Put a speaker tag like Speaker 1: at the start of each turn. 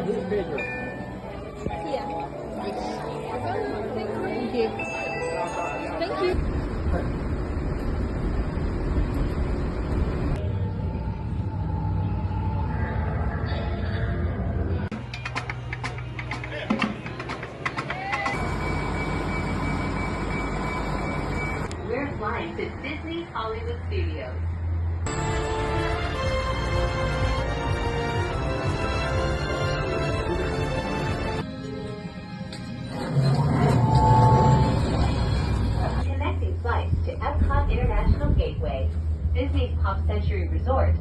Speaker 1: Yeah. Thank you. Thank you.
Speaker 2: We're flying to Disney Hollywood Studios. Connecting flights to Epcot International Gateway, Disney's Pop Century Resort,